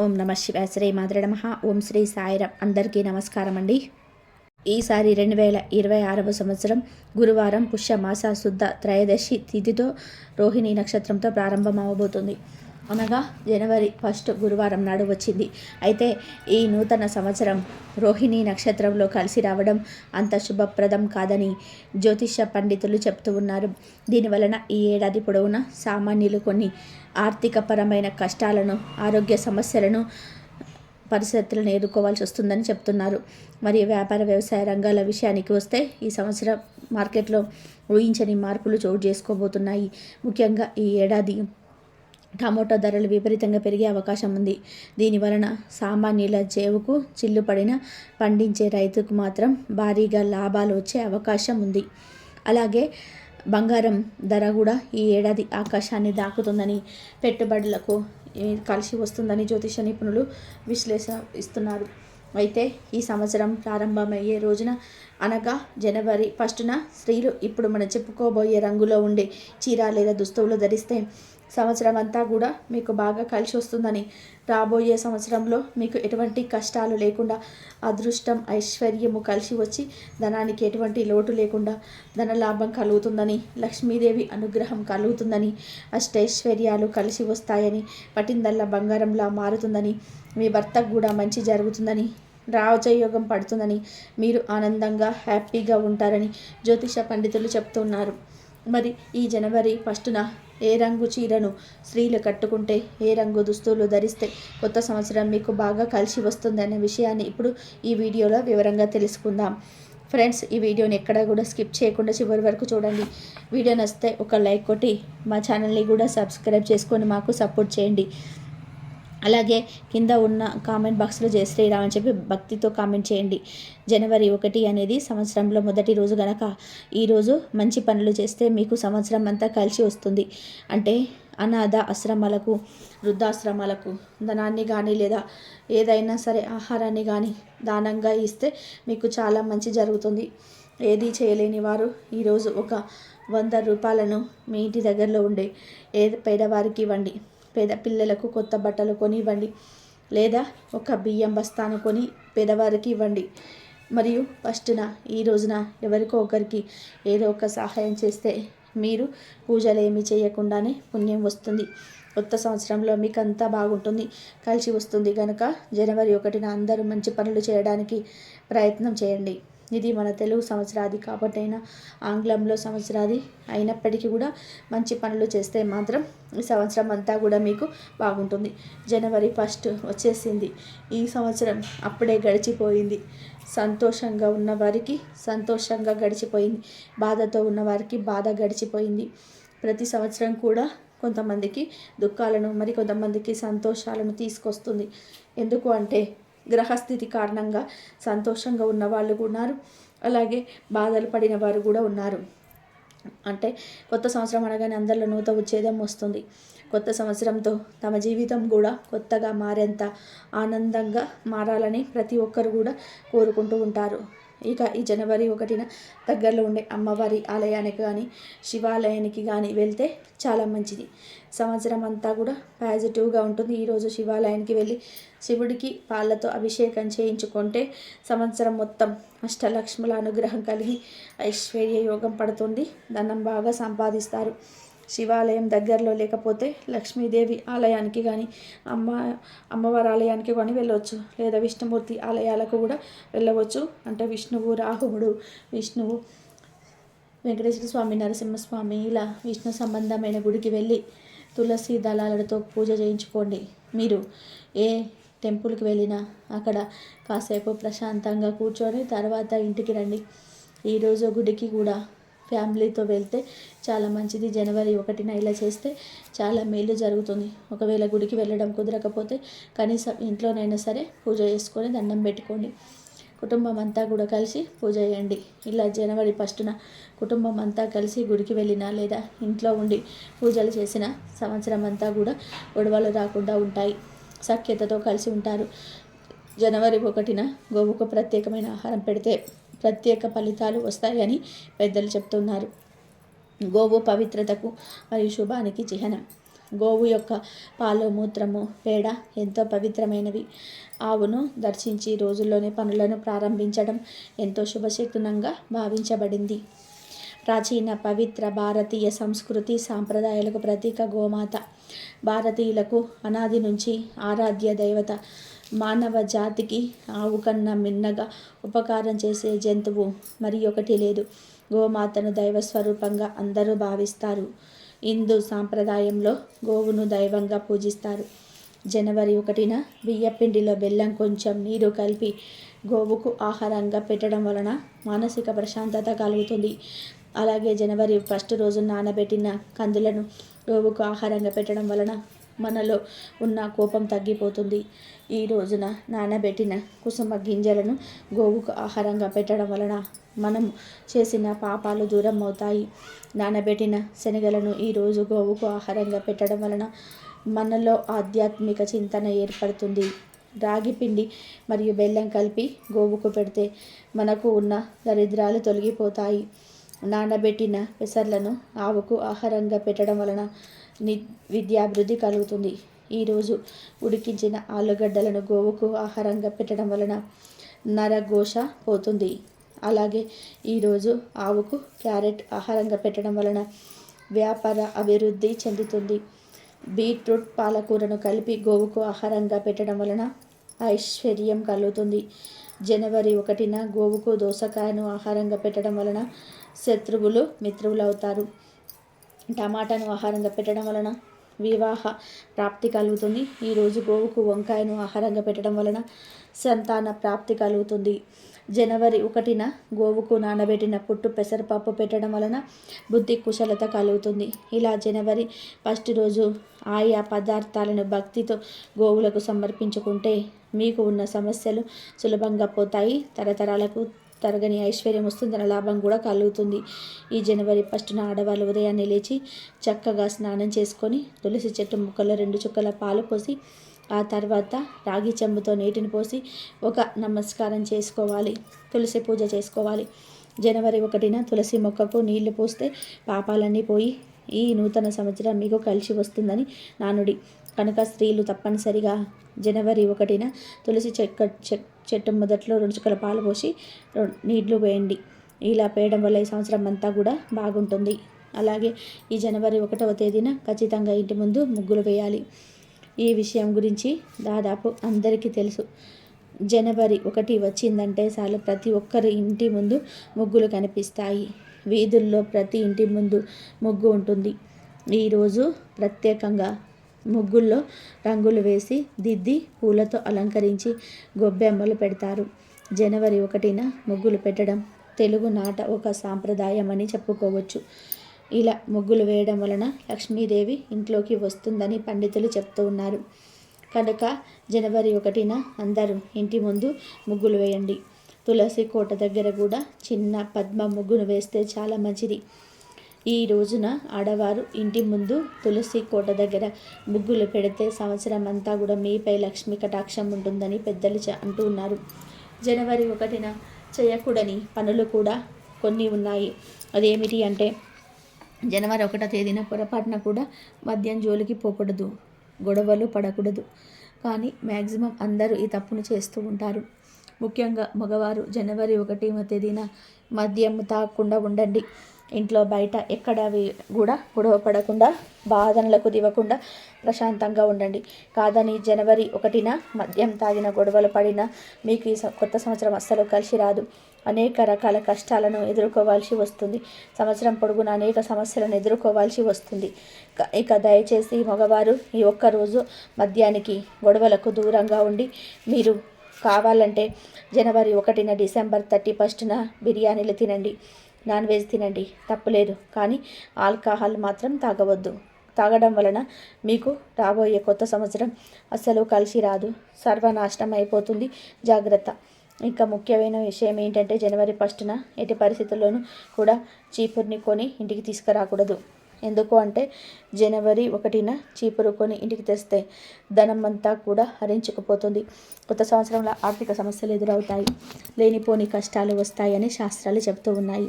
ఓం నమ శివాయ. శ్రీ మాతృ నమః. ఓం శ్రీ సాయిరాం. అందరికీ నమస్కారం అండి. ఈసారి 2026వ సంవత్సరం గురువారం పుష్యమాస శుద్ధ త్రయోదశి తిథితో రోహిణి నక్షత్రంతో ప్రారంభమవబోతుంది. అనగా జనవరి 1 గురువారం నాడు వచ్చింది. అయితే ఈ నూతన సంవత్సరం రోహిణి నక్షత్రంలో కలిసి రావడం అంత శుభప్రదం కాదని జ్యోతిష పండితులు చెప్తూ ఉన్నారు. దీనివలన ఈ ఏడాది పొడవునా సామాన్యులు కొన్ని ఆర్థికపరమైన కష్టాలను, ఆరోగ్య సమస్యలను, పరిస్థితులను ఎదుర్కోవాల్సి వస్తుందని చెప్తున్నారు. మరియు వ్యాపార వ్యవసాయ రంగాల విషయానికి వస్తే ఈ సంవత్సరం మార్కెట్లో ఊహించని మార్పులు చోటు చేసుకోబోతున్నాయి. ముఖ్యంగా ఈ ఏడాది టమోటా ధరలు విపరీతంగా పెరిగే అవకాశం ఉంది. దీనివలన సామాన్యుల జేబుకు చిల్లు పడిన పండించే రైతుకు మాత్రం భారీగా లాభాలు వచ్చే అవకాశం ఉంది. అలాగే బంగారం ధర కూడా ఈ ఏడాది ఆకాశాన్ని దాకుతుందని, పెట్టుబడులకు కలిసి వస్తుందని జ్యోతిష నిపుణులు విశ్లేషణ ఇస్తున్నారు. అయితే ఈ సంవత్సరం ప్రారంభమయ్యే రోజున అనగా జనవరి 1న స్త్రీలు ఇప్పుడు మనం చెప్పుకోబోయే రంగులో ఉండే చీర లేదా దుస్తువులు ధరిస్తే సంవత్సరం అంతా కూడా మీకు బాగా కలిసి వస్తుందని, రాబోయే సంవత్సరంలో మీకు ఎటువంటి కష్టాలు లేకుండా అదృష్టం, ఐశ్వర్యము కలిసి వచ్చి ధనానికి ఎటువంటి లోటు లేకుండా ధనలాభం కలుగుతుందని, లక్ష్మీదేవి అనుగ్రహం కలుగుతుందని, అష్టైశ్వర్యాలు కలిసి వస్తాయని, పట్టిందల్లా బంగారంలా మారుతుందని, మీ భర్తకు కూడా మంచి జరుగుతుందని, రాజయోగం పడుతుందని, మీరు ఆనందంగా హ్యాపీగా ఉంటారని జ్యోతిష పండితులు చెప్తున్నారు. మరి ఈ జనవరి 1న ఏ రంగు చీరను స్త్రీలు కట్టుకుంటే, ఏ రంగు దుస్తులు ధరిస్తే కొత్త సంవత్సరం మీకు బాగా కలిసి వస్తుంది అనే విషయాన్ని ఇప్పుడు ఈ వీడియోలో వివరంగా తెలుసుకుందాం. ఫ్రెండ్స్, ఈ వీడియోని ఎక్కడా కూడా స్కిప్ చేయకుండా చివరి వరకు చూడండి. వీడియో నచ్చితే ఒక లైక్ కొట్టి మా ఛానల్ని కూడా సబ్స్క్రైబ్ చేసుకొని మాకు సపోర్ట్ చేయండి. అలాగే కింద ఉన్న కామెంట్ బాక్స్లో జై శ్రీరామ్ అని చెప్పి భక్తితో కామెంట్ చేయండి. జనవరి 1 అనేది సంవత్సరంలో మొదటి రోజు గనక ఈరోజు మంచి పనులు చేస్తే మీకు సంవత్సరం అంతా కలిసి వస్తుంది. అంటే అనాథ ఆశ్రమాలకు, వృద్ధాశ్రమాలకు ధనాన్ని కానీ లేదా ఏదైనా సరే ఆహారాన్ని కానీ దానంగా ఇస్తే మీకు చాలా మంచి జరుగుతుంది. ఏది చేయలేని వారు ఈరోజు ఒక 100 రూపాయలను మీ ఇంటి దగ్గరలో ఉండే పేదవారికి ఇవ్వండి. పేద పిల్లలకు కొత్త బట్టలు కొని ఇవ్వండి, లేదా ఒక బియ్యం బస్తాను కొని పేదవారికి ఇవ్వండి. మరియు 1న ఈ రోజున ఎవరికో ఒకరికి ఏదో ఒక సహాయం చేస్తే మీరు పూజలు ఏమీ చేయకుండానే పుణ్యం వస్తుంది. కొత్త సంవత్సరంలో మీకు అంతా బాగుంటుంది, కలిసి వస్తుంది. కనుక జనవరి 1న అందరూ మంచి పనులు చేయడానికి ప్రయత్నం చేయండి. ఇది మన తెలుగు సంవత్సరాది కాబట్టైనా ఆంగ్లంలో సంవత్సరాది అయినప్పటికీ కూడా మంచి పనులు చేస్తే మాత్రం ఈ సంవత్సరం అంతా కూడా మీకు బాగుంటుంది. జనవరి 1 వచ్చేసింది. ఈ సంవత్సరం అప్పుడే గడిచిపోయింది. సంతోషంగా ఉన్నవారికి సంతోషంగా గడిచిపోయింది, బాధతో ఉన్నవారికి బాధ గడిచిపోయింది. ప్రతి సంవత్సరం కూడా కొంతమందికి దుఃఖాలను, మరి కొంతమందికి సంతోషాలను తీసుకొస్తుంది. ఎందుకు అంటే గ్రహస్థితి కారణంగా సంతోషంగా ఉన్న వాళ్ళు ఉన్నారు, అలాగే బాధలు పడిన వారు కూడా ఉన్నారు. అంటే కొత్త సంవత్సరం అనగానే అందరిలో నూతన ఉచ్ఛేదం వస్తుంది. కొత్త సంవత్సరంతో తమ జీవితం కూడా కొత్తగా మారేంత ఆనందంగా మారాలని ప్రతి ఒక్కరు కూడా కోరుకుంటూ ఉంటారు. ఇక ఈ జనవరి 1న దగ్గరలో ఉండే అమ్మవారి ఆలయానికి కానీ, శివాలయానికి కానీ వెళ్తే చాలా మంచిది. సంవత్సరం అంతా కూడా పాజిటివ్గా ఉంటుంది. ఈరోజు శివాలయానికి వెళ్ళి శివుడికి పాలతో అభిషేకం చేయించుకుంటే సంవత్సరం మొత్తం అష్టలక్ష్ముల అనుగ్రహం కలిగి ఐశ్వర్య యోగం పడుతుంది, ధనం బాగా సంపాదిస్తారు. శివాలయం దగ్గరలో లేకపోతే లక్ష్మీదేవి ఆలయానికి కానీ, అమ్మవారి ఆలయానికి కానీ వెళ్ళవచ్చు, లేదా విష్ణుమూర్తి ఆలయాలకు కూడా వెళ్ళవచ్చు. అంటే విష్ణువు రాహువుడు, విష్ణువు వెంకటేశ్వర స్వామి, నరసింహస్వామి ఇలా విష్ణు సంబంధమైన గుడికి వెళ్ళి తులసి దళాలతో పూజ చేయించుకోండి. మీరు ఏ టెంపుల్కి వెళ్ళినా అక్కడ కాసేపు ప్రశాంతంగా కూర్చొని తర్వాత ఇంటికి రండి. ఈరోజు గుడికి కూడా ఫ్యామిలీతో వెళ్తే చాలా మంచిది. జనవరి 1న ఇలా చేస్తే చాలా మేలు జరుగుతుంది. ఒకవేళ గుడికి వెళ్ళడం కుదరకపోతే కనీసం ఇంట్లోనైనా సరే పూజ చేసుకొని దండం పెట్టుకోండి. కుటుంబం అంతా కూడా కలిసి పూజ చేయండి. ఇలా జనవరి 1న కుటుంబం అంతా కలిసి గుడికి వెళ్ళినా లేదా ఇంట్లో ఉండి పూజలు చేసిన సంవత్సరం అంతా కూడా గొడవలు రాకుండా ఉంటాయి, సఖ్యతతో కలిసి ఉంటారు. జనవరి 1న గోవుకు ప్రత్యేకమైన ఆహారం పెడితే ప్రత్యేక ఫలితాలు వస్తాయని పెద్దలు చెప్తున్నారు. గోవు పవిత్రతకు మరియు శుభానికి చిహ్నం. గోవు యొక్క పాలు, మూత్రము, పేడ ఎంతో పవిత్రమైనవి. ఆవును దర్శించి రోజుల్లోనే పనులను ప్రారంభించడం ఎంతో శుభశకునంగా భావించబడింది. ప్రాచీన పవిత్ర భారతీయ సంస్కృతి సాంప్రదాయాలకు ప్రతీక గోమాత. భారతీయులకు అనాది నుంచి ఆరాధ్య దైవత. మానవ జాతికి ఆవు కన్నా మిన్నగా ఉపకారం చేసే జంతువు మరి ఒకటి లేదు. గోమాతను దైవస్వరూపంగా అందరూ భావిస్తారు. హిందూ సాంప్రదాయంలో గోవును దైవంగా పూజిస్తారు. జనవరి 1న బియ్యపిండిలో బెల్లం, కొంచెం నీరు కలిపి గోవుకు ఆహారంగా పెట్టడం వలన మానసిక ప్రశాంతత కలుగుతుంది. అలాగే జనవరి 1 రోజు నానబెట్టిన కందులను గోవుకు ఆహారంగా పెట్టడం వలన మనలో ఉన్న కోపం తగ్గిపోతుంది. ఈ రోజున నానబెట్టిన కుసుమ గింజలను గోవుకు ఆహారంగా పెట్టడం వలన మనం చేసిన పాపాలు దూరం అవుతాయి. నానబెట్టిన శనగలను ఈరోజు గోవుకు ఆహారంగా పెట్టడం వలన మనలో ఆధ్యాత్మిక చింతన ఏర్పడుతుంది. రాగి పిండి మరియు బెల్లం కలిపి గోవుకు పెడితే మనకు ఉన్న దరిద్రాలు తొలగిపోతాయి. నానబెట్టిన పెసర్లను ఆవుకు ఆహారంగా పెట్టడం వలన విద్యాభివృద్ధి కలుగుతుంది. ఈరోజు ఉడికించిన ఆలుగడ్డలను గోవుకు ఆహారంగా పెట్టడం వలన నరఘోష పోతుంది. అలాగే ఈరోజు ఆవుకు క్యారెట్ ఆహారంగా పెట్టడం వలన వ్యాపార అభివృద్ధి చెందుతుంది. బీట్రూట్, పాలకూరను కలిపి గోవుకు ఆహారంగా పెట్టడం వలన ఐశ్వర్యం కలుగుతుంది. జనవరి 1న గోవుకు దోసకాయను ఆహారంగా పెట్టడం వలన శత్రువులు మిత్రువులు అవుతారు. టమాటాను ఆహారంగా పెట్టడం వలన వివాహ ప్రాప్తి కలుగుతుంది. ఈరోజు గోవుకు వంకాయను ఆహారంగా పెట్టడం వలన సంతాన ప్రాప్తి కలుగుతుంది. జనవరి 1న గోవుకు నానబెట్టిన పుట్టు పెసరపప్పు పెట్టడం వలన బుద్ధి కుశలత కలుగుతుంది. ఇలా జనవరి 1 రోజు ఆయా పదార్థాలను భక్తితో గోవులకు సమర్పించుకుంటే మీకు ఉన్న సమస్యలు సులభంగా పోతాయి. తరతరాలకు తరగని ఐశ్వర్యం వస్తుందన్న లాభం కూడా కలుగుతుంది. ఈ జనవరి 1న ఆడవాళ్ళు ఉదయాన్నే లేచి చక్కగా స్నానం చేసుకొని తులసి చెట్టు ముక్కలో 2 చుక్కల పాలు పోసి ఆ తర్వాత రాగి చెంబుతో నీటిని పోసి ఒక నమస్కారం చేసుకోవాలి. తులసి పూజ చేసుకోవాలి. జనవరి 1న తులసి మొక్కకు నీళ్లు పోస్తే పాపాలన్నీ పోయి ఈ నూతన సంవత్సరం మీకు కలిసి వస్తుందని నానుడి. కనుక స్త్రీలు తప్పనిసరిగా జనవరి 1న తులసి చెట్టు మొదట్లో 2 చుక్కల పాలు పోసి నీళ్లు వేయండి. ఇలా వేయడం వల్ల ఈ సంవత్సరం అంతా కూడా బాగుంటుంది. అలాగే ఈ జనవరి 1వ తేదీన ఖచ్చితంగా ఇంటి ముందు ముగ్గులు వేయాలి. ఈ విషయం గురించి దాదాపు అందరికీ తెలుసు. జనవరి 1 వచ్చిందంటే చాలు ప్రతి ఒక్కరి ఇంటి ముందు ముగ్గులు కనిపిస్తాయి. వీధుల్లో ప్రతి ఇంటి ముందు ముగ్గు ఉంటుంది. ఈరోజు ప్రత్యేకంగా ముగ్గుల్లో రంగులు వేసి దిద్ది పూలతో అలంకరించి గొబ్బెమ్మలు పెడతారు. జనవరి 1న ముగ్గులు పెట్టడం తెలుగునాట ఒక సాంప్రదాయం అని చెప్పుకోవచ్చు. ఇలా ముగ్గులు వేయడం వలన లక్ష్మీదేవి ఇంట్లోకి వస్తుందని పండితులు చెప్తూ ఉన్నారు. కనుక జనవరి 1న అందరూ ఇంటి ముందు ముగ్గులు వేయండి. తులసి కోట దగ్గర కూడా చిన్న పద్మ ముగ్గును వేస్తే చాలా మంచిది. ఈ రోజున ఆడవారు ఇంటి ముందు తులసి కోట దగ్గర ముగ్గులు పెడితే సంవత్సరం అంతా కూడా మీపై లక్ష్మీ కటాక్షం ఉంటుందని పెద్దలు అంటూ ఉన్నారు. జనవరి 1న చేయకూడని పనులు కూడా కొన్ని ఉన్నాయి. అదేమిటి అంటే జనవరి 1వ తేదీన పొరపాటున కూడా మద్యం జోలికి పోకూడదు, గొడవలు పడకూడదు. కానీ మ్యాక్సిమం అందరూ ఈ తప్పును చేస్తూ ఉంటారు. ముఖ్యంగా మగవారు జనవరి 1వ తేదీన మద్యం తాగకుండా ఉండండి. ఇంట్లో బయట ఎక్కడ కూడా గొడవ పడకుండా, బాధనలకు దిగకుండా ప్రశాంతంగా ఉండండి. కాదని జనవరి 1న మద్యం తాగిన గొడవలు పడినా మీకు ఈ కొత్త సంవత్సరం అస్సలు కలిసి రాదు. అనేక రకాల కష్టాలను ఎదుర్కోవాల్సి వస్తుంది. సంవత్సరం పొడుగున అనేక సమస్యలను ఎదుర్కోవాల్సి వస్తుంది. ఇక దయచేసి మగవారు ఈ ఒక్కరోజు మద్యానికి, గొడవలకు దూరంగా ఉండి మీరు కావాలంటే జనవరి 1న డిసెంబర్ 31న బిర్యానీలు తినండి, నాన్ వెజ్ తినండి, తప్పులేదు. కానీ ఆల్కహాల్ మాత్రం తాగవద్దు. తాగడం వలన మీకు రాబోయే కొత్త సంవత్సరం అస్సలు కలిసి రాదు, సర్వనాశనం అయిపోతుంది. జాగ్రత్త. ఇంకా ముఖ్యమైన విషయం ఏంటంటే జనవరి 1న ఎట్టి పరిస్థితుల్లోనూ కూడా చీపుర్ని కొని ఇంటికి తీసుకురాకూడదు. ఎందుకు అంటే జనవరి 1న చీపురు కొని ఇంటికి తెస్తే ధనం అంతా కూడా హరించుకుపోతుంది. కొత్త సంవత్సరంలో ఆర్థిక సమస్యలు ఎదురవుతాయి, లేనిపోని కష్టాలు వస్తాయని శాస్త్రాలు చెప్తూ ఉన్నాయి.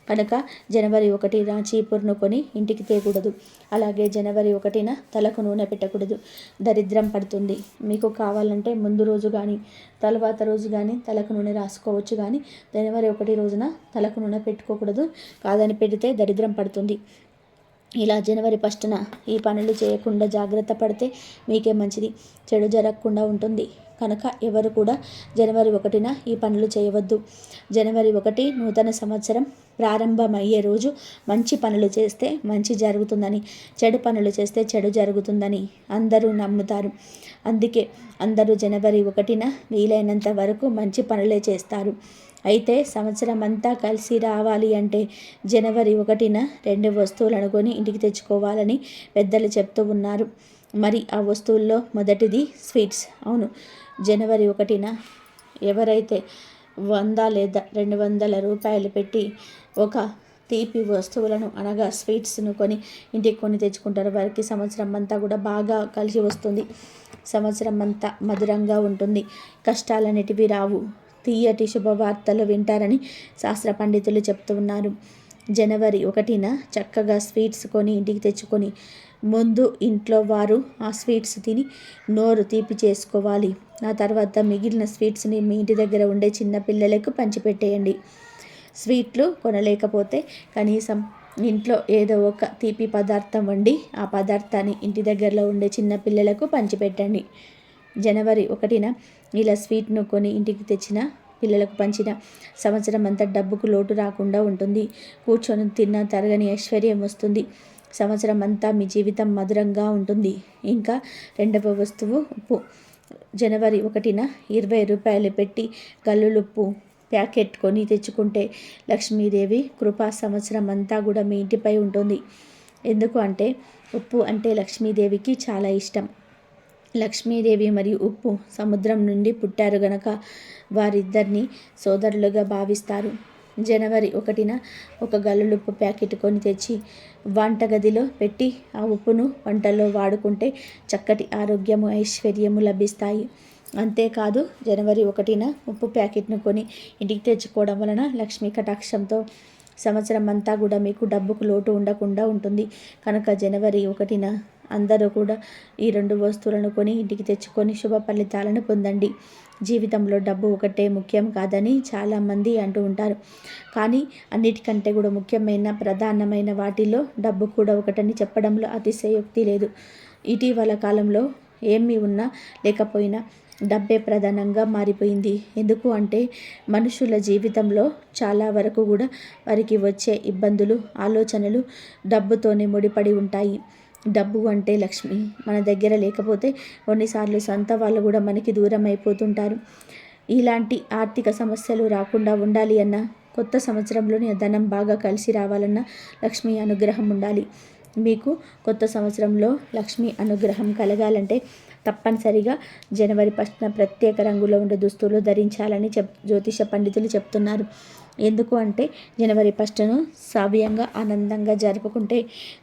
కనుక జనవరి 1న చీపురును కొని ఇంటికి తేకూడదు. అలాగే జనవరి 1న తలకు నూనె పెట్టకూడదు, దరిద్రం పడుతుంది. మీకు కావాలంటే ముందు రోజు కానీ తర్వాత రోజు కానీ తలకు నూనె రాసుకోవచ్చు, కానీ జనవరి 1 రోజున తలకు నూనె పెట్టుకోకూడదు. కాదని పెడితే దరిద్రం పడుతుంది. ఇలా జనవరి 1న ఈ పనులు చేయకుండా జాగ్రత్త పడితే మీకే మంచిది, చెడు జరగకుండా ఉంటుంది. కనుక ఎవరు కూడా జనవరి 1న ఈ పనులు చేయవద్దు. జనవరి 1 నూతన సంవత్సరం ప్రారంభమయ్యే రోజు. మంచి పనులు చేస్తే మంచి జరుగుతుందని, చెడు పనులు చేస్తే చెడు జరుగుతుందని అందరూ నమ్ముతారు. అందుకే అందరూ జనవరి 1న వీలైనంత వరకు మంచి పనులే చేస్తారు. అయితే సంవత్సరం అంతా కలిసి రావాలి అంటే జనవరి 1న 2 వస్తువులను కొని ఇంటికి తెచ్చుకోవాలని పెద్దలు చెప్తూ ఉన్నారు. మరి ఆ వస్తువుల్లో మొదటిది స్వీట్స్. అవును, జనవరి 1న ఎవరైతే 100 లేదా 200 రూపాయలు పెట్టి ఒక తీపి వస్తువులను అనగా స్వీట్స్ను ఇంటికి తెచ్చుకుంటారు, వారికి సంవత్సరం అంతా కూడా బాగా కలిసి వస్తుంది. సంవత్సరం అంతా మధురంగా ఉంటుంది, కష్టాలన్నిటివి రావు, తీయటి శుభవార్తలు వింటారని శాస్త్ర పండితులు చెప్తూ ఉన్నారు. జనవరి 1న చక్కగా స్వీట్స్ కొని ఇంటికి తెచ్చుకొని ముందు ఇంట్లో వారు ఆ స్వీట్స్ తిని నోరు తీపి చేసుకోవాలి. ఆ తర్వాత మిగిలిన స్వీట్స్ని మీ ఇంటి దగ్గర ఉండే చిన్న పిల్లలకు పంచిపెట్టేయండి. స్వీట్లు కొనలేకపోతే కనీసం ఇంట్లో ఏదో ఒక తీపి పదార్థం వండి ఆ పదార్థాన్ని ఇంటి దగ్గరలో ఉండే చిన్న పిల్లలకు పంచిపెట్టండి. జనవరి 1న ఇలా స్వీట్ను కొని ఇంటికి తెచ్చిన పిల్లలకు పంచిన సంవత్సరం అంతా డబ్బుకు లోటు రాకుండా ఉంటుంది. కూర్చొని తిన్న తరగని ఐశ్వర్యం వస్తుంది. సంవత్సరం అంతా మీ జీవితం మధురంగా ఉంటుంది. ఇంకా రెండవ వస్తువు ఉప్పు. జనవరి 1న 20 రూపాయలు పెట్టి కల్లులుప్పు ప్యాకెట్ కొని తెచ్చుకుంటే లక్ష్మీదేవి కృపా సంవత్సరం అంతా కూడా మీ ఇంటిపై ఉంటుంది. ఎందుకు అంటే ఉప్పు అంటే లక్ష్మీదేవికి చాలా ఇష్టం. లక్ష్మీదేవి మరియు ఉప్పు సముద్రం నుండి పుట్టారు గనక వారిద్దరిని సోదరులుగా భావిస్తారు. జనవరి 1న ఒక గల్లులుప్పు ప్యాకెట్ కొని తెచ్చి వంటగదిలో పెట్టి ఆ ఉప్పును వంటల్లో వాడుకుంటే చక్కటి ఆరోగ్యము, ఐశ్వర్యము లభిస్తాయి. అంతేకాదు జనవరి 1న ఉప్పు ప్యాకెట్ను కొని ఇంటికి తెచ్చుకోవడం వలన లక్ష్మీ కటాక్షంతో సంవత్సరం అంతా కూడా మీకు డబ్బుకు లోటు ఉండకుండా ఉంటుంది. కనుక జనవరి 1న అందరూ కూడా ఈ 2 వస్తువులను కొని ఇంటికి తెచ్చుకొని శుభ ఫలితాలను పొందండి. జీవితంలో డబ్బు ఒకటే ముఖ్యం కాదని చాలామంది అంటూ ఉంటారు. కానీ అన్నిటికంటే కూడా ముఖ్యమైన ప్రధానమైన వాటిలో డబ్బు కూడా ఒకటని చెప్పడంలో అతిశయోక్తి లేదు. ఇటీవల కాలంలో ఏమీ ఉన్నా లేకపోయినా డబ్బే ప్రధానంగా మారిపోయింది. ఎందుకు అంటే మనుషుల జీవితంలో చాలా వరకు కూడా వారికి వచ్చే ఇబ్బందులు, ఆలోచనలు డబ్బుతోనే ముడిపడి ఉంటాయి. డబ్బు అంటే లక్ష్మి. మన దగ్గర లేకపోతే కొన్నిసార్లు సొంత వాళ్ళు కూడా మనకి దూరం అయిపోతుంటారు. ఇలాంటి ఆర్థిక సమస్యలు రాకుండా ఉండాలి అన్నా, కొత్త సంవత్సరంలోని ధనం బాగా కలిసి రావాలన్నా లక్ష్మీ అనుగ్రహం ఉండాలి. మీకు కొత్త సంవత్సరంలో లక్ష్మీ అనుగ్రహం కలగాలంటే తప్పనిసరిగా జనవరి 1న ప్రత్యేక రంగులో ఉండే దుస్తులు ధరించాలని జ్యోతిష పండితులు చెప్తున్నారు. ఎందుకు అంటే జనవరి 1ను సవ్యంగా ఆనందంగా జరుపుకుంటే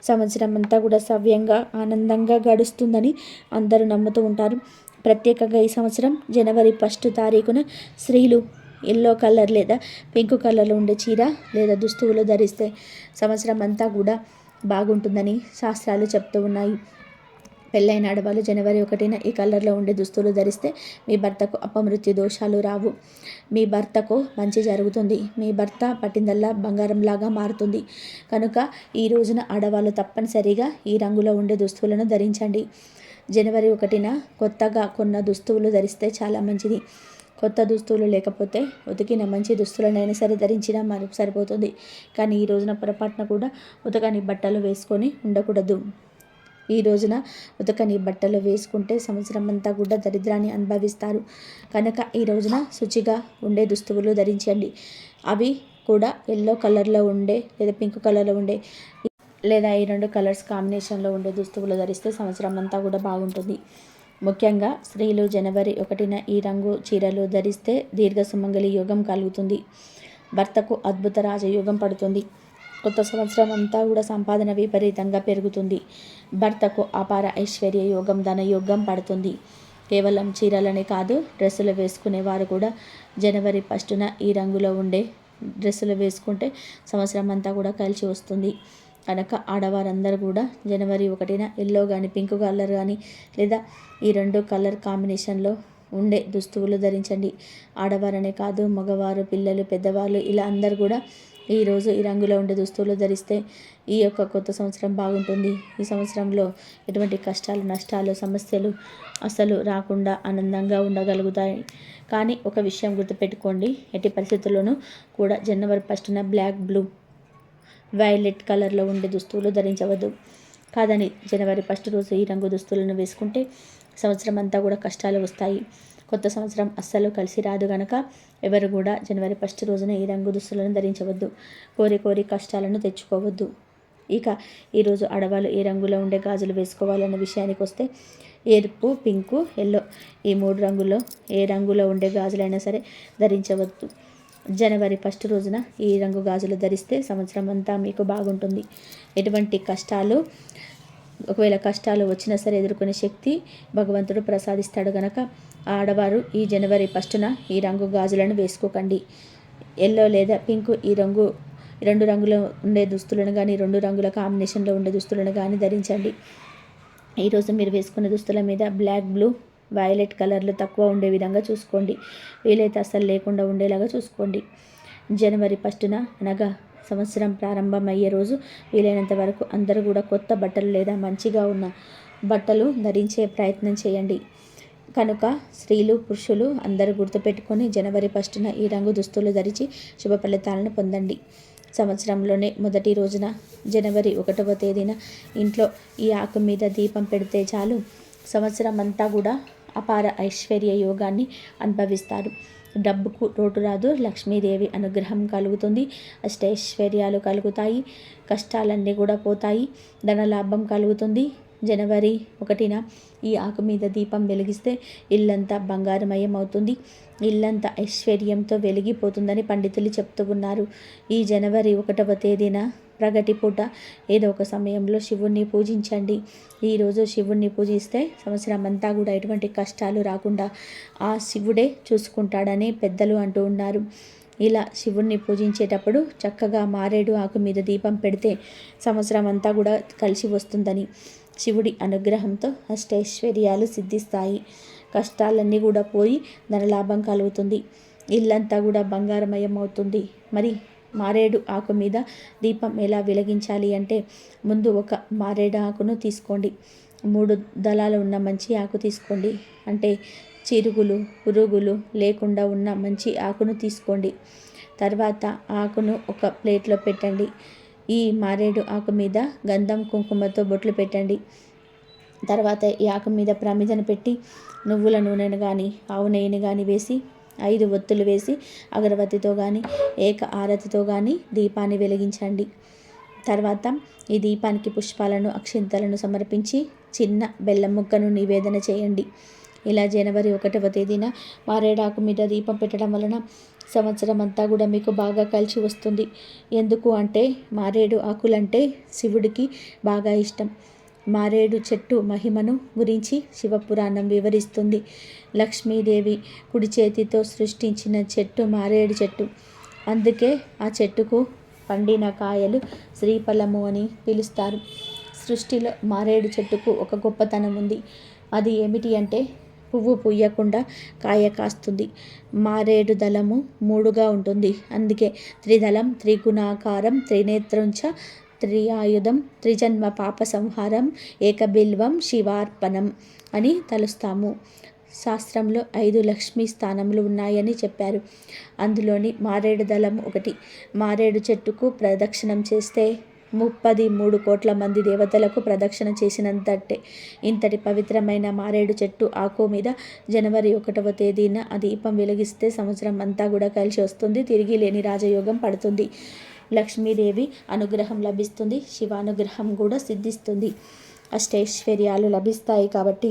సంవత్సరం అంతా కూడా సవ్యంగా ఆనందంగా గడుస్తుందని అందరూ నమ్ముతూ ఉంటారు. ప్రత్యేకంగా ఈ సంవత్సరం జనవరి 1 తారీఖున స్త్రీలు ఎల్లో కలర్ లేదా పింక్ కలర్లో ఉండే చీర లేదా దుస్తువులు ధరిస్తే సంవత్సరం అంతా కూడా బాగుంటుందని శాస్త్రాలు చెప్తూ ఉన్నాయి. పెళ్ళైన ఆడవాళ్ళు జనవరి 1న ఈ కలర్లో ఉండే దుస్తులు ధరిస్తే మీ భర్తకు అపమృత్యు దోషాలు రావు, మీ భర్తకు మంచి జరుగుతుంది, మీ భర్త పట్టిందల్లా బంగారంలాగా మారుతుంది. కనుక ఈ రోజున ఆడవాళ్ళు తప్పనిసరిగా ఈ రంగులో ఉండే దుస్తులను ధరించండి. జనవరి 1న కొత్తగా కొన్న దుస్తువులు ధరిస్తే చాలా మంచిది. కొత్త దుస్తువులు లేకపోతే ఉతికిన మంచి దుస్తులనైనా సరే ధరించినా మరి సరిపోతుంది. కానీ ఈ రోజున పొరపాటున కూడా ఉతకని బట్టలు వేసుకొని ఉండకూడదు. ఈ రోజున ఉతకని బట్టలు వేసుకుంటే సంవత్సరం అంతా కూడా దరిద్రాన్ని అనుభవిస్తారు. కనుక ఈ రోజున శుచిగా ఉండే దుస్తువులు ధరించండి. అవి కూడా ఎల్లో కలర్లో ఉండే లేదా పింక్ కలర్లో ఉండే లేదా ఈ 2 కలర్స్ కాంబినేషన్లో ఉండే దుస్తువులు ధరిస్తే సంవత్సరం అంతా కూడా బాగుంటుంది. ముఖ్యంగా స్త్రీలు జనవరి 1న ఈ రంగు చీరలు ధరిస్తే దీర్ఘ సుమంగళి యోగం కలుగుతుంది. భర్తకు అద్భుత రాజయోగం పడుతుంది. కొత్త సంవత్సరం అంతా కూడా సంపాదన విపరీతంగా పెరుగుతుంది. భర్తకు అపార ఐశ్వర్య యోగం, ధనయోగం పడుతుంది. కేవలం చీరలనే కాదు, డ్రెస్సులు వేసుకునేవారు కూడా జనవరి 1న ఈ రంగులో ఉండే డ్రెస్సులు వేసుకుంటే సంవత్సరం అంతా కూడా కలిసి వస్తుంది. కనుక ఆడవారందరూ కూడా జనవరి 1న ఎల్లో కానీ, పింక్ కలర్ కానీ, లేదా ఈ 2 కలర్ కాంబినేషన్లో ఉండే దుస్తువులు ధరించండి. ఆడవారనే కాదు, మగవారు, పిల్లలు, పెద్దవాళ్ళు ఇలా అందరూ కూడా ఈరోజు ఈ రంగులో ఉండే దుస్తువులు ధరిస్తే ఈ యొక్క కొత్త సంవత్సరం బాగుంటుంది. ఈ సంవత్సరంలో ఎటువంటి కష్టాలు, నష్టాలు, సమస్యలు అసలు రాకుండా ఆనందంగా ఉండగలుగుతాయి. కానీ ఒక విషయం గుర్తుపెట్టుకోండి, ఎట్టి పరిస్థితుల్లోనూ కూడా జనవరి 1న బ్లాక్, బ్లూ, వైలెట్ కలర్లో ఉండే దుస్తువులు ధరించవద్దు. కాదని జనవరి 1 రోజు ఈ రంగు దుస్తులను వేసుకుంటే సంవత్సరం అంతా కూడా కష్టాలు వస్తాయి. కొత్త సంవత్సరం అస్సలు కలిసి రాదు గనక ఎవరు కూడా జనవరి 1 రోజున ఈ రంగు దుస్తులను ధరించవద్దు. కోరి కష్టాలను తెచ్చుకోవద్దు. ఇక ఈరోజు ఆడవాళ్ళు ఏ రంగులో ఉండే గాజులు వేసుకోవాలన్న విషయానికి వస్తే ఎరుపు, పింకు, ఎల్లో ఈ 3 రంగుల్లో ఏ రంగులో ఉండే గాజులైనా సరే ధరించవద్దు. జనవరి 1 రోజున ఈ రంగు గాజులు ధరిస్తే సంవత్సరం అంతా మీకు బాగుంటుంది. ఎటువంటి కష్టాలు, ఒకవేళ కష్టాలు వచ్చినా సరే ఎదుర్కొనే శక్తి భగవంతుడు ప్రసాదిస్తాడు గనక ఆడవారు ఈ జనవరి 1న ఈ రంగు గాజులను వేసుకోకండి. ఎల్లో లేదా పింక్ ఈ 2 రంగుల ఉండే దుస్తులను కానీ, 2 రంగుల కాంబినేషన్లో ఉండే దుస్తులను కానీ ధరించండి. ఈరోజు మీరు వేసుకునే దుస్తుల మీద బ్లాక్, బ్లూ, వైలెట్ కలర్లు తక్కువ ఉండే విధంగా చూసుకోండి. వీలైతే అస్సలు లేకుండా ఉండేలాగా చూసుకోండి. జనవరి 1న అనగా సంవత్సరం ప్రారంభమయ్యే రోజు వీలైనంత వరకు అందరూ కూడా కొత్త బట్టలు లేదా మంచిగా ఉన్న బట్టలు ధరించే ప్రయత్నం చేయండి. కనుక స్త్రీలు, పురుషులు అందరూ గుర్తుపెట్టుకొని జనవరి 1న ఈ రంగు దుస్తులు ధరించి శుభ ఫలితాలను పొందండి. సంవత్సరంలోనే మొదటి రోజున జనవరి 1వ తేదీన ఇంట్లో ఈ ఆకు మీద దీపం పెడితే చాలు, సంవత్సరం అంతా కూడా అపార ఐశ్వర్య యోగాన్ని అనుభవిస్తారు. డబ్బుకు లోటు రాదు, లక్ష్మీదేవి అనుగ్రహం కలుగుతుంది, అష్టైశ్వర్యాలు కలుగుతాయి, కష్టాలన్నీ కూడా పోతాయి, ధనలాభం కలుగుతుంది. జనవరి 1న ఈ ఆకు మీద దీపం వెలిగిస్తే ఇల్లంతా బంగారమయం అవుతుంది, ఇల్లంతా ఐశ్వర్యంతో వెలిగిపోతుందని పండితులు చెప్తూ ఉన్నారు. ఈ జనవరి 1వ తేదీన ప్రగటి పూట ఏదో ఒక సమయంలో శివుణ్ణి పూజించండి. ఈరోజు శివుణ్ణి పూజిస్తే సంవత్సరం అంతా కూడా ఎటువంటి కష్టాలు రాకుండా ఆ శివుడే చూసుకుంటాడని పెద్దలు అంటూ ఉన్నారు. ఇలా శివుణ్ణి పూజించేటప్పుడు చక్కగా మారేడు ఆకు మీద దీపం పెడితే సంవత్సరం అంతా కూడా కలిసి వస్తుందని, శివుడి అనుగ్రహంతో అష్టైశ్వర్యాలు సిద్ధిస్తాయి, కష్టాలన్నీ కూడా పోయి ధనలాభం కలుగుతుంది, ఇల్లంతా కూడా బంగారమయం అవుతుంది. మరి మారేడు ఆకు మీద దీపం ఎలా వెలిగించాలి అంటే, ముందు ఒక మారేడు ఆకును తీసుకోండి, 3 దళాలు ఉన్న మంచి ఆకు తీసుకోండి, అంటే చిరుగులు, పురుగులు లేకుండా ఉన్న మంచి ఆకును తీసుకోండి. తర్వాత ఆకును ఒక ప్లేట్లో పెట్టండి. ఈ మారేడు ఆకు మీద గంధం, కుంకుమతో బొట్లు పెట్టండి. తర్వాత ఈ ఆకు మీద ప్రమిదను పెట్టి నువ్వుల నూనెను కానీ, ఆవు నెయ్యిని కానీ వేసి 5 ఒత్తులు వేసి అగరబత్తితో కానీ, ఏక ఆరతితో కానీ దీపాన్ని వెలిగించండి. తర్వాత ఈ దీపానికి పుష్పాలను, అక్షింతలను సమర్పించి చిన్న బెల్లం ముక్కను నివేదన చేయండి. ఇలా జనవరి 1వ తేదీన మారేడాకు మీద దీపం పెట్టడం వలన సంవత్సరం అంతా కూడా మీకు బాగా కలిసి వస్తుంది. ఎందుకు అంటే మారేడు ఆకులంటే శివుడికి బాగా ఇష్టం. మారేడు చెట్టు మహిమను గురించి శివపురాణం వివరిస్తుంది. లక్ష్మీదేవి కుడి చేతితో సృష్టించిన చెట్టు మారేడు చెట్టు. అందుకే ఆ చెట్టుకు పండిన కాయలు శ్రీఫలము అని పిలుస్తారు. సృష్టిలో మారేడు చెట్టుకు ఒక గొప్పతనం ఉంది. అది ఏమిటి అంటే పువ్వు పూయకుండా కాయ కాస్తుంది. మారేడు దళము 3గా ఉంటుంది. అందుకే త్రిదళం, త్రిగుణాకారం, త్రినేత్రంచ, త్రియాయుధం, త్రిజన్మ పాప సంహారం, ఏకబిల్వం శివార్పణం అని తలుస్తాము. శాస్త్రంలో 5 లక్ష్మీ స్థానములు ఉన్నాయని చెప్పారు. అందులోని మారేడు దళం ఒకటి. మారేడు చెట్టుకు ప్రదక్షిణం చేస్తే 33 కోట్ల మంది దేవతలకు ప్రదక్షిణ చేసినంతటే. ఇంతటి పవిత్రమైన మారేడు చెట్టు ఆకు మీద జనవరి 1వ తేదీన ఆ దీపం వెలిగిస్తే సంవత్సరం అంతా కూడా కలిసి వస్తుంది. తిరిగి లేని రాజయోగం పడుతుంది. లక్ష్మీదేవి అనుగ్రహం లభిస్తుంది, శివానుగ్రహం కూడా సిద్ధిస్తుంది, అష్టైశ్వర్యాలు లభిస్తాయి. కాబట్టి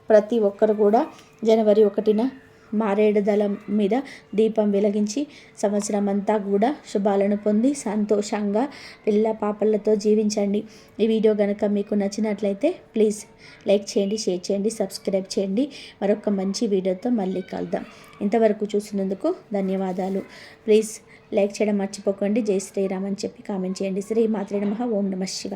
ప్రతి ఒక్కరు కూడా జనవరి 1న మారేడు దళం మీద దీపం వెలిగించి సంవత్సరం అంతా కూడా శుభాలను పొంది సంతోషంగా పిల్ల పాపలతో జీవించండి. ఈ వీడియో కనుక మీకు నచ్చినట్లయితే ప్లీజ్ లైక్ చేయండి, షేర్ చేయండి, సబ్స్క్రైబ్ చేయండి. మరొక మంచి వీడియోతో మళ్ళీ కలుద్దాం. ఇంతవరకు చూసినందుకు ధన్యవాదాలు. ప్లీజ్ లైక్ చేయడం మర్చిపోకండి. జై శ్రీరామ్ అని చెప్పి కామెంట్ చేయండి. శ్రీ మాత్రే నమః. ఓం నమః శివాయ.